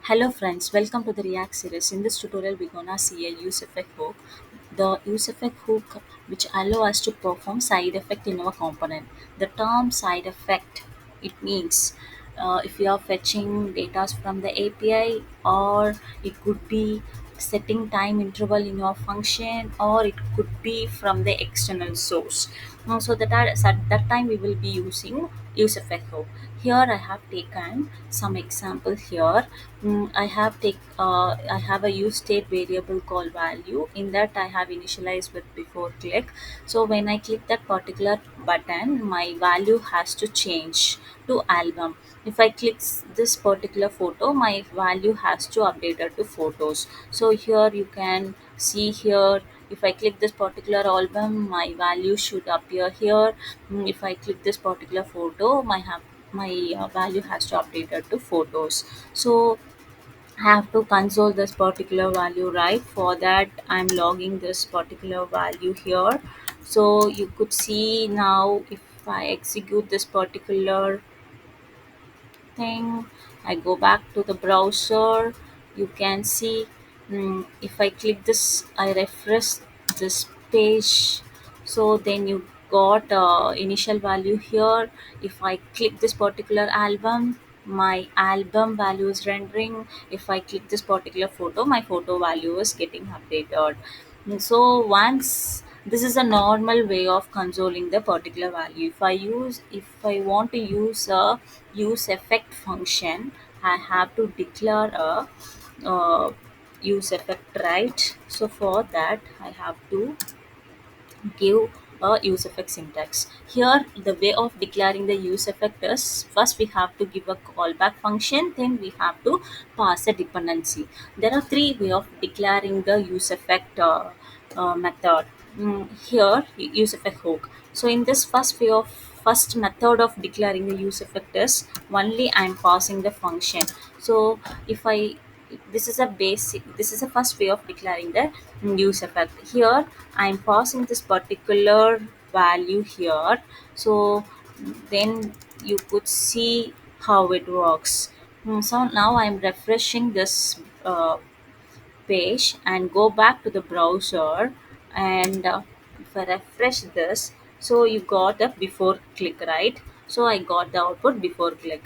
Hello friends, welcome to the React series. In this tutorial, we're gonna see a use effect hook. The use effect hook which allow us to perform side effect in our component. The term side effect, it means if you are fetching data from the API, or it could be setting time interval in your function, or it could be from the external source. So at that time we will be using use effect hook. Here I have taken some example here. I have a use state variable called value. In that I have initialized with before click. So when I click that particular button, my value has to change to album. If I click this particular photo, my value has to update it to photos. So here you can see here, if I click this particular album, my value should appear here. If I click this particular photo, my value has to update it to photos. So have to console this particular value, right? For that I'm logging this particular value here. So you could see now, if I execute this particular thing, I go back to the browser, you can see, if I click this, I refresh this page. So then you got initial value here. If I click this particular album, my album value is rendering. If I click this particular photo, my photo value is getting updated. So once, this is a normal way of consoling the particular value. If I want to use a use effect function, I have to declare a use effect, right? So for that I have to give a use effect syntax. Here the way of declaring the use effect is, first we have to give a callback function, then we have to pass a dependency. There are three way of declaring the use effect method. Here use effect hook. So in this first method of declaring the use effect is, only I'm passing the function. So if I this is a first way of declaring the use effect. Here I'm passing this particular value here. So then you could see how it works. So now I'm refreshing this page and go back to the browser, and if I refresh this, so you got a before click, right? So I got the output before click.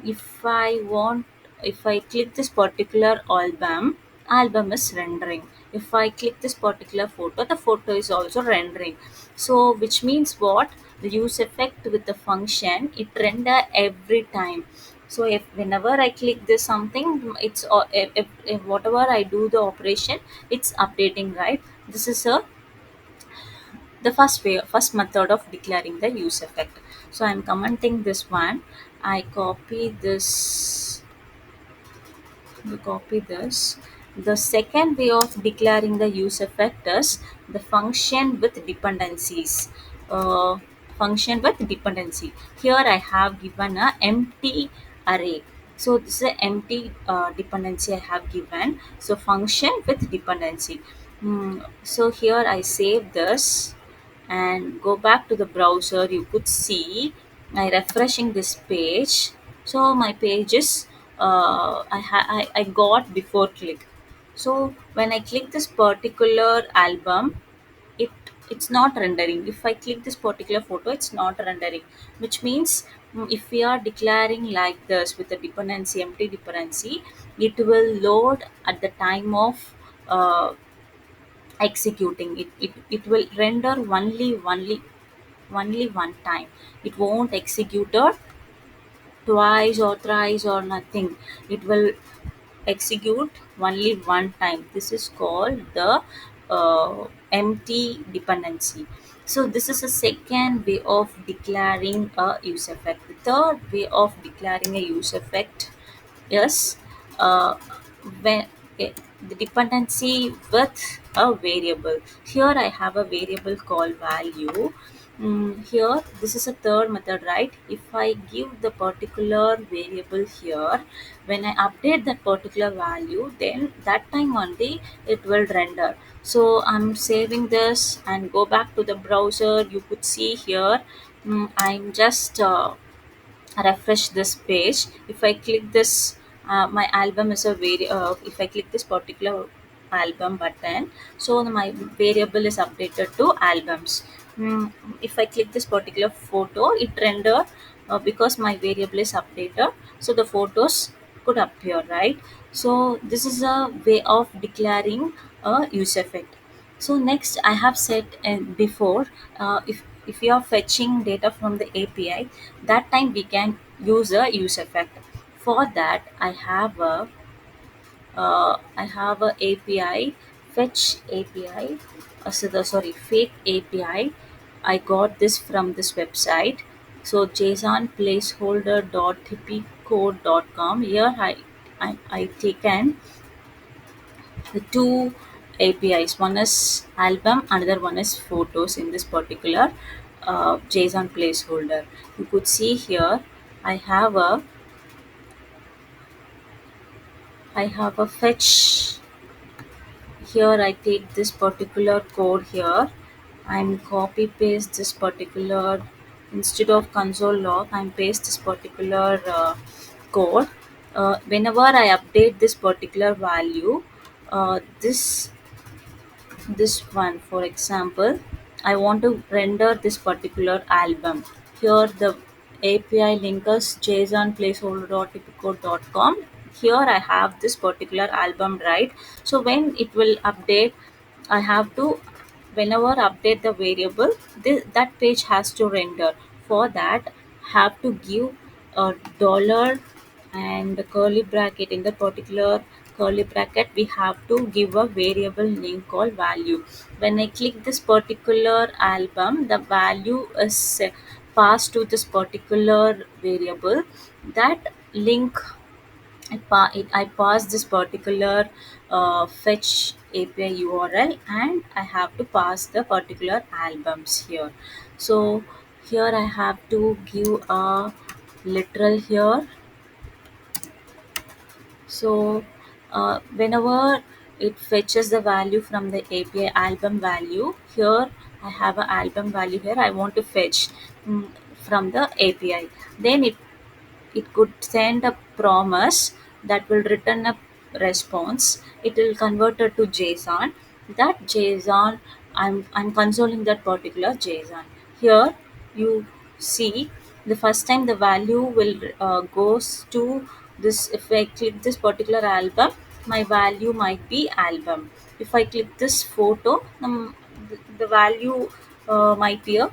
If I click this particular album is rendering. If I click this particular photo, the photo is also rendering. So which means what? The use effect with the function, it render every time. So if whenever I click this something, if whatever I do the operation, it's updating, right? This is a the first method of declaring the use effect. So I'm commenting this one. I copy this. The second way of declaring the use effect is the function with dependencies. Uh, Function with dependency. Here I have given a empty array. So this is an empty dependency I have given. So function with dependency. So here I save this and go back to the browser. You could see I refreshing this page. So my page is I got before click. So when I click this particular album, it it's not rendering. If I click this particular photo, it's not rendering, which means, if we are declaring like this with a dependency, empty dependency, it will load at the time of executing it. It will render only one time. It won't execute it twice or thrice or nothing. It will execute only one time. This is called the empty dependency. So this is a second way of declaring a use effect. The third way of declaring a use effect is, uh, when eh, the dependency with a variable. Here I have a variable called value. Here this is a third method, right? If I give the particular variable here, when I update that particular value, then that time only it will render. So I'm saving this and go back to the browser. You could see here, I'm just refresh this page. If I click this, my album is a if I click this particular album button, so my variable is updated to albums. Mm, if I click this particular photo, it render because my variable is updated, so the photos could appear, right? So this is a way of declaring a use effect. So next, I have said before, if you are fetching data from the API, that time we can use a use effect. For that, I have a API, fetch API. Sorry, fake API. I got this from this website. So JSON placeholder dot com. Here I taken the two APIs. One is album, another one is photos in this particular JSON placeholder. You could see here I have a I have a fetch. Here I take this particular code here and copy paste this particular, instead of console log, and paste this particular code. Whenever I update this particular value, this one, for example, I want to render this particular album. Here the API link is json placeholder.typico.com. Here I have this particular album, right? So when it will update, I have to, whenever update the variable, that page has to render. For that, have to give a dollar and the curly bracket. In the particular curly bracket, we have to give a variable name called value. When I click this particular album, the value is passed to this particular variable. That link, I pass this particular fetch API URL, and I have to pass the particular albums here. So here I have to give a literal here. So whenever it fetches the value from the API album value, here I have an album value here. I want to fetch from the API. Then it could send a promise that will return a response. It will convert it to JSON. That JSON, I'm consoling that particular JSON. Here you see the first time the value will goes to this. If I click this particular album, my value might be album. If I click this photo, the value might be a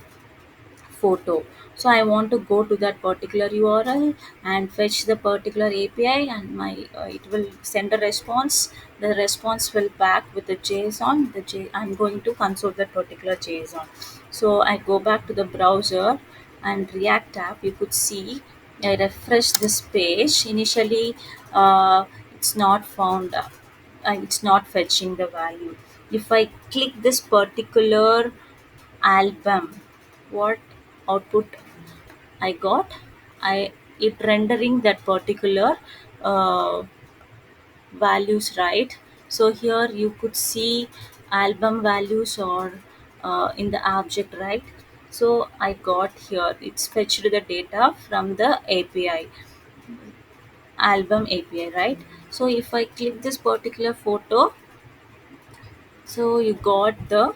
photo. So I want to go to that particular URL and fetch the particular API, and my it will send a response. The response will back with the JSON. I'm going to console that particular JSON. So I go back to the browser and React app. You could see I refresh this page. Initially, it's not found. It's not fetching the value. If I click this particular album, what output I got? I it rendering that particular uh, values, right? So here you could see album values or in the object, right? So I got here, it's fetched the data from the API, album API, right? So if I click this particular photo, so you got the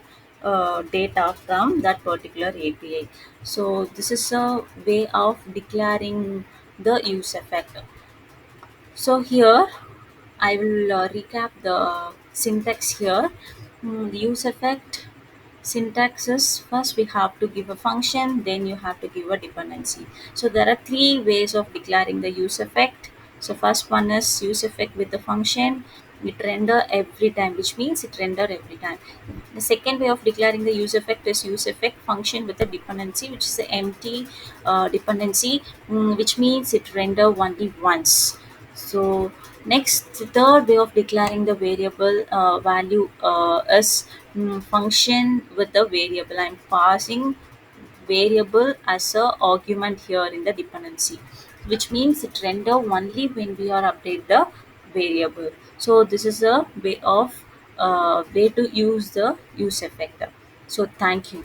data from that particular API. So this is a way of declaring the use effect. So here I will recap the syntax here. Use effect syntax is, first we have to give a function, then you have to give a dependency. So there are three ways of declaring the use effect. So first one is use effect with the function. It render every time, which means it render every time. The second way of declaring the use effect is use effect function with a dependency, which is the empty dependency, which means it render only once. So next, the third way of declaring the variable value is function with the variable. I'm passing variable as a argument here in the dependency, which means it render only when we are update the variable. So this is a way of way to use the use effect. So thank you.